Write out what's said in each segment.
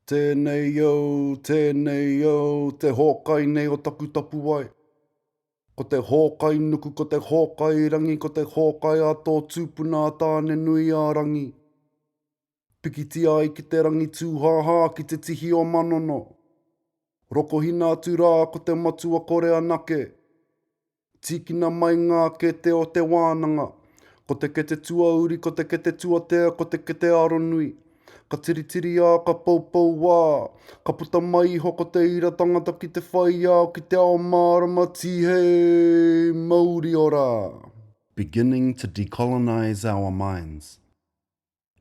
Tēnei au, te hōkai nei o taku tapu ai. Ko te hōkai nuku, ko te hōkai rangi, ko te hōkai ato tūpuna a tāne nui a rangi. Pikiti ai ki te rangi tūhāhā ki te tihi o manono. Rokohina atu rā ko te matua kore anake. Tīkina mai ngā ke te o te wānanga. Ko te ke te tuauri, ko te ke te tuatea, ko te ke te aronui. Ka tiritiri a, ka paupau wā. Ka puta mai iho ko te ira tangata ki te whai au ki te ao mārama tihei Māori ora. Beginning to decolonize our minds.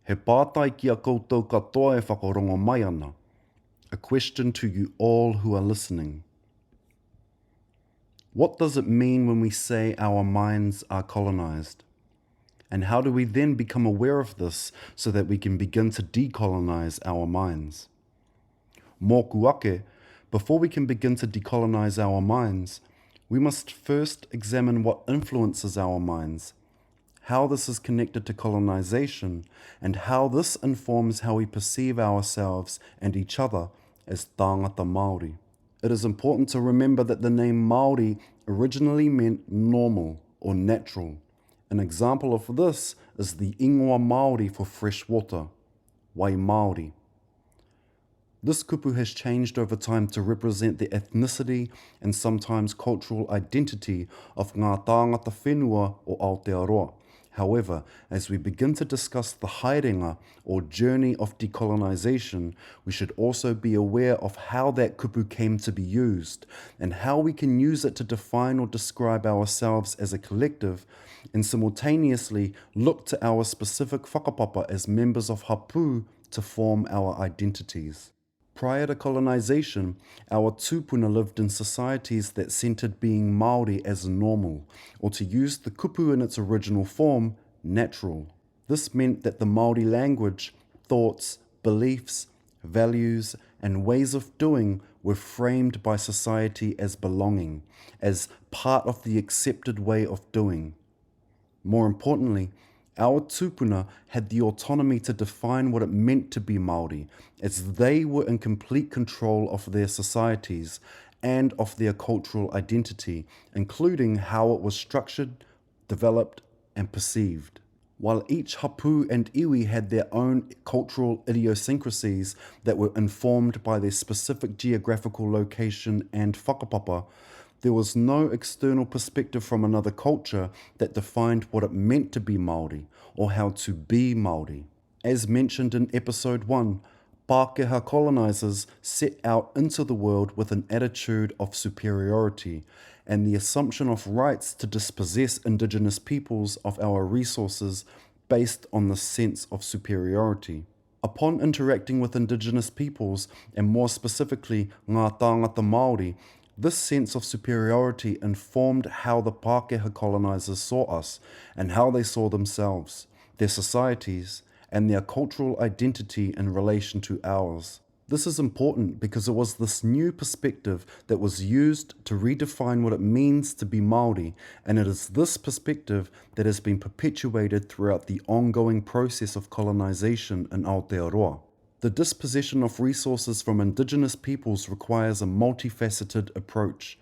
He pātai ki a koutou katoa e whakarongo mai ana. A question to you all who are listening. What does it mean when we say our minds are colonized? And how do we then become aware of this so that we can begin to decolonize our minds? Mōku ake, before we can begin to decolonize our minds, we must first examine what influences our minds, how this is connected to colonization, and how this informs how we perceive ourselves and each other as tāngata Māori. It is important to remember that the name Māori originally meant normal or natural. An example of this is the ingoa Māori for fresh water, wai Māori. This kupu has changed over time to represent the ethnicity and sometimes cultural identity of ngā tāngata whenua o Aotearoa. However, as we begin to discuss the haerenga or journey of decolonization, we should also be aware of how that kupu came to be used and how we can use it to define or describe ourselves as a collective and simultaneously look to our specific whakapapa as members of hapu to form our identities. Prior to colonization, our tūpuna lived in societies that centered being Māori as normal, or to use the kupu in its original form, natural. This meant that the Māori language, thoughts, beliefs, values, and ways of doing were framed by society as belonging, as part of the accepted way of doing. More importantly, our tūpuna had the autonomy to define what it meant to be Māori, as they were in complete control of their societies and of their cultural identity, including how it was structured, developed, and perceived. While each hapu and iwi had their own cultural idiosyncrasies that were informed by their specific geographical location and whakapapa, there was no external perspective from another culture that defined what it meant to be Māori or how to be Māori. As mentioned in episode 1, Pākehā colonizers set out into the world with an attitude of superiority and the assumption of rights to dispossess indigenous peoples of our resources based on the sense of superiority. Upon interacting with indigenous peoples, and more specifically ngā tāngata Māori, this sense of superiority informed how the Pākehā colonizers saw us and how they saw themselves, their societies, and their cultural identity in relation to ours. This is important because it was this new perspective that was used to redefine what it means to be Māori, and it is this perspective that has been perpetuated throughout the ongoing process of colonization in Aotearoa. The dispossession of resources from indigenous peoples requires a multifaceted approach.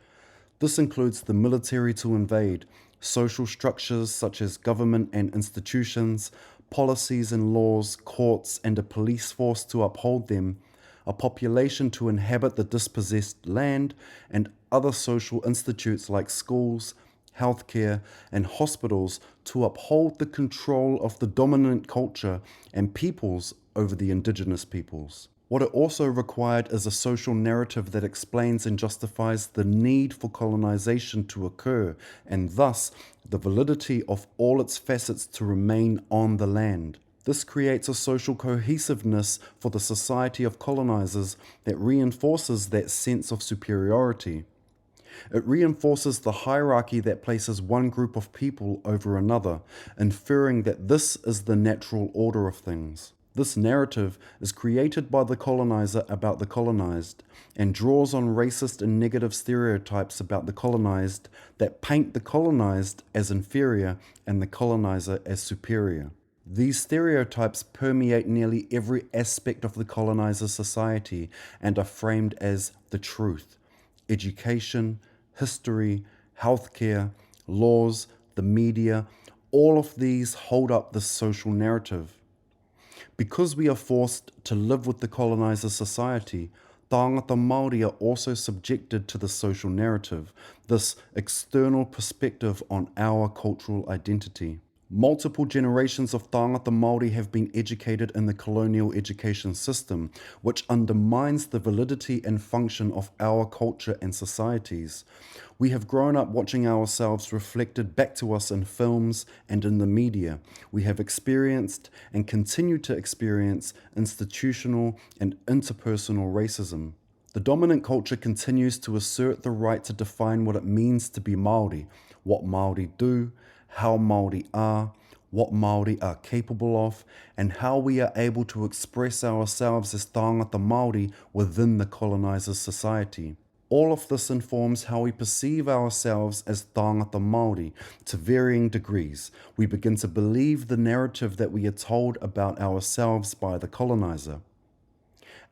This includes the military to invade, social structures such as government and institutions, policies and laws, courts, and a police force to uphold them, a population to inhabit the dispossessed land, and other social institutes like schools, healthcare, and hospitals to uphold the control of the dominant culture and peoples over the indigenous peoples. What it also required is a social narrative that explains and justifies the need for colonization to occur, and thus the validity of all its facets to remain on the land. This creates a social cohesiveness for the society of colonizers that reinforces that sense of superiority. It reinforces the hierarchy that places one group of people over another, inferring that this is the natural order of things. This narrative is created by the colonizer about the colonized and draws on racist and negative stereotypes about the colonized that paint the colonized as inferior and the colonizer as superior. These stereotypes permeate nearly every aspect of the colonizer society and are framed as the truth. Education, history, healthcare, laws, the media, all of these hold up the social narrative. Because we are forced to live with the colonizer society, tāngata Māori are also subjected to the social narrative, this external perspective on our cultural identity. Multiple generations of tāngata Māori have been educated in the colonial education system, which undermines the validity and function of our culture and societies. We have grown up watching ourselves reflected back to us in films and in the media. We have experienced and continue to experience institutional and interpersonal racism. The dominant culture continues to assert the right to define what it means to be Māori, what Māori do, how Māori are, what Māori are capable of, and how we are able to express ourselves as tāngata Māori within the colonizer's society. All of this informs how we perceive ourselves as tāngata Māori to varying degrees. We begin to believe the narrative that we are told about ourselves by the colonizer.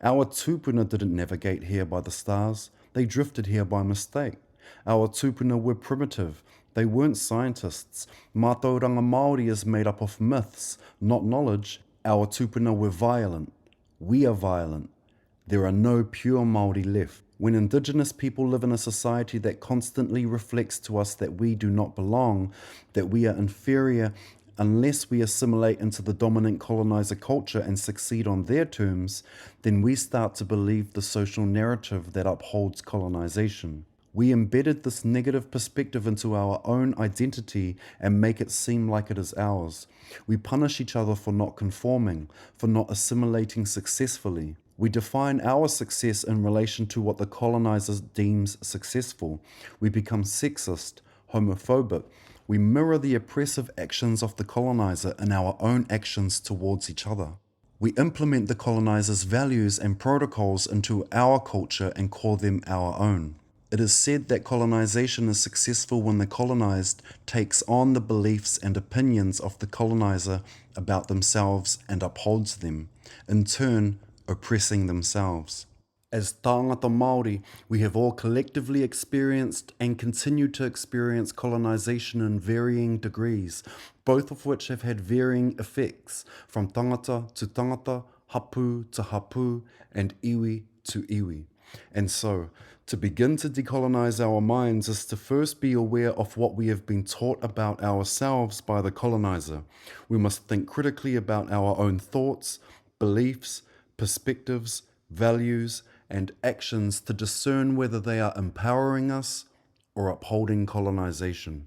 Our tūpuna didn't navigate here by the stars, they drifted here by mistake. Our tūpuna were primitive, they weren't scientists. Mātauranga Māori is made up of myths, not knowledge. Our tūpuna were violent. We are violent. There are no pure Māori left. When Indigenous people live in a society that constantly reflects to us that we do not belong, that we are inferior unless we assimilate into the dominant colonizer culture and succeed on their terms, then we start to believe the social narrative that upholds colonization. We embedded this negative perspective into our own identity and make it seem like it is ours. We punish each other for not conforming, for not assimilating successfully. We define our success in relation to what the colonizer deems successful. We become sexist, homophobic. We mirror the oppressive actions of the colonizer in our own actions towards each other. We implement the colonizer's values and protocols into our culture and call them our own. It is said that colonization is successful when the colonized takes on the beliefs and opinions of the colonizer about themselves and upholds them, in turn oppressing themselves. As tāngata Māori, we have all collectively experienced and continue to experience colonization in varying degrees, both of which have had varying effects, from tangata to tangata, hapu to hapu, and iwi to iwi. And so, to begin to decolonize our minds is to first be aware of what we have been taught about ourselves by the colonizer. We must think critically about our own thoughts, beliefs, perspectives, values, and actions to discern whether they are empowering us or upholding colonization.